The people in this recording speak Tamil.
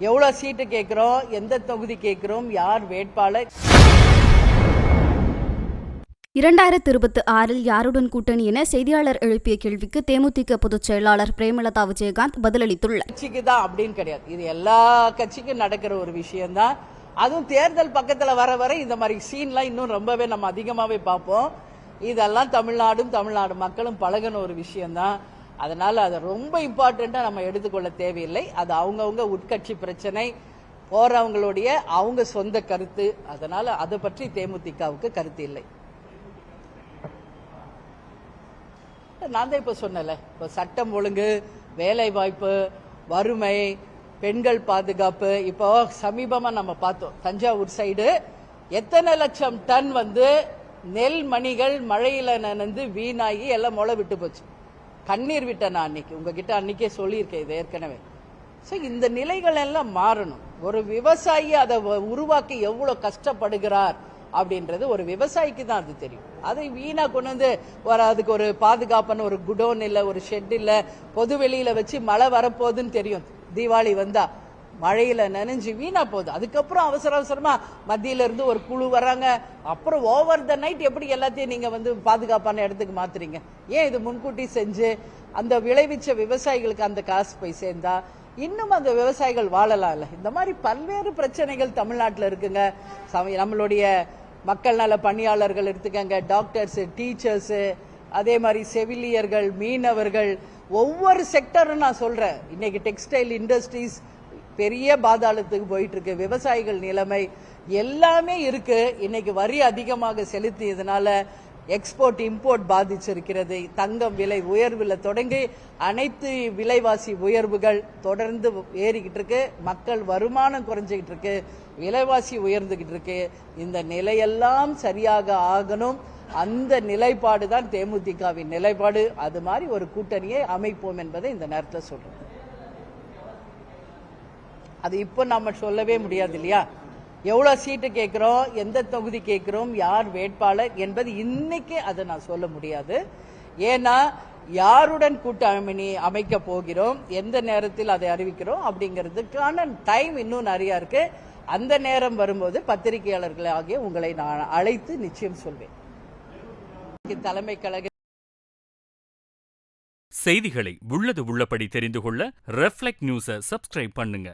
எவ்வளவு சீட்டு கேட்கிறோம், எந்த தொகுதி கேட்கிறோம், யார் வேட்பாளர். 2026 யாருடன் கூட்டணி என செய்தியாளர் எழுப்பிய கேள்விக்கு தேமுதிக பொதுச் செயலாளர் பிரேமலதா விஜயகாந்த் பதிலளித்துள்ளார். கட்சிக்கு தான் அப்படின்னு கிடையாது, இது எல்லா கட்சிக்கும் நடக்கிற ஒரு விஷயம்தான். அதுவும் தேர்தல் பக்கத்துல வர வர இந்த மாதிரி சீன்லாம் இன்னும் ரொம்பவே நம்ம அதிகமாவே பார்ப்போம். இதெல்லாம் தமிழ்நாடு மக்களும் பழகின ஒரு விஷயம்தான். அதனால அதை ரொம்ப இம்பார்ட்டண்டா நம்ம எடுத்துக்கொள்ள தேவையில்லை. அது அவங்கவுங்க உட்கட்சி பிரச்சனை, போறவங்களுடைய அவங்க சொந்த கருத்து. அதனால அதை பற்றி தேமுதிகவுக்கு கருத்து இல்லை. நான் தான் இப்ப சொன்னல, இப்ப சட்டம் ஒழுங்கு, வேலை வாய்ப்பு, வறுமை, பெண்கள் பாதுகாப்பு. இப்போ சமீபமா நம்ம பார்த்தோம், தஞ்சாவூர் சைடு எத்தனை லட்சம் டன் நெல் மணிகள் மழையில நனைந்து வீணாகி எல்லாம் முளை விட்டு போச்சு. கண்ணீர் விட்ட நான் அன்னைக்கு உங்ககிட்ட அன்னைக்கே சொல்லியிருக்கேன் இது ஏற்கனவே. இந்த நிலைகள் எல்லாம் மாறணும். ஒரு விவசாயி அதை உருவாக்கி எவ்வளவு கஷ்டப்படுகிறார் அப்படின்றது ஒரு விவசாயிக்கு தான் அது தெரியும். அதை வீணா கொண்டு அதுக்கு ஒரு பாதுகாப்பான ஒரு குடோன் இல்ல, ஒரு ஷெட் இல்ல, பொது வெளியில வச்சு மழை வரப்போகுதுன்னு தெரியும். தீபாவளி வந்தா மழையில நனைஞ்சு வீணா போகுது. அதுக்கப்புறம் அவசரமா மத்தியில இருந்து ஒரு குழு வராங்க. அப்புறம் ஓவர் த நைட் எப்படி எல்லாத்தையும் நீங்க பாதுகாப்பான இடத்துக்கு மாத்துறீங்க? ஏன் இது முன்கூட்டி செஞ்சு அந்த விளைவிச்ச விவசாயிகளுக்கு அந்த காசு போய் சேர்ந்தா இன்னும் அந்த விவசாயிகள் வாழலாம் இல்ல? இந்த மாதிரி பல்வேறு பிரச்சனைகள் தமிழ்நாட்டில் இருக்குங்க. நம்மளுடைய மக்கள் நல பணியாளர்கள் எடுத்துக்கங்க, டாக்டர்ஸ், டீச்சர்ஸ், அதே மாதிரி செவிலியர்கள், மீனவர்கள், ஒவ்வொரு செக்டரும் நான் சொல்றேன். இன்னைக்கு டெக்ஸ்டைல் இண்டஸ்ட்ரீஸ் பெரிய பாதாளத்துக்கு போயிட்டு இருக்கு. விவசாயிகள் நிலைமை எல்லாமே இருக்கு. இன்னைக்கு வரி அதிகமாக செலுத்தியதுனால எக்ஸ்போர்ட் இம்போர்ட் பாதிச்சிருக்கிறது. தங்கம் விலை உயர்வுல தொடங்கி அனைத்து விலைவாசி உயர்வுகள் தொடர்ந்து ஏறிக்கிட்டு இருக்கு. மக்கள் வருமானம் குறைஞ்சிக்கிட்டு இருக்கு, விலைவாசி உயர்ந்துகிட்டு இருக்கு. இந்த நிலையெல்லாம் சரியாக ஆகணும். அந்த நிலைப்பாடு தான் தேமுதிகவின் நிலைப்பாடு. அது மாதிரி ஒரு கூட்டணியை அமைப்போம் என்பதை இந்த நேரத்தில் சொல்றோம். அது இப்ப நம்ம சொல்லவே முடியாது இல்லையா? எவ்வளவு சீட்டு கேட்கிறோம், எந்த தொகுதி கேட்கிறோம், யார் வேட்பாளர் என்பது இன்னைக்கு அதை நான் சொல்ல முடியாது. ஏன்னா யாருடன் கூட்டணி அமைக்க போகிறோம், எந்த நேரத்தில் அதை அறிவிக்கிறோம் அப்படிங்கிறதுக்கான டைம் இன்னும் நிறைய இருக்கு. அந்த நேரம் வரும்போது பத்திரிகையாளர்கள் ஆகிய உங்களை நான் அழைத்து நிச்சயம் சொல்வேன். தலைமை கழக செய்திகளை உள்ளது உள்ளபடி தெரிந்து கொள்ள ரெஃப்ளெக்ட் நியூஸை சப்ஸ்கிரைப் பண்ணுங்க.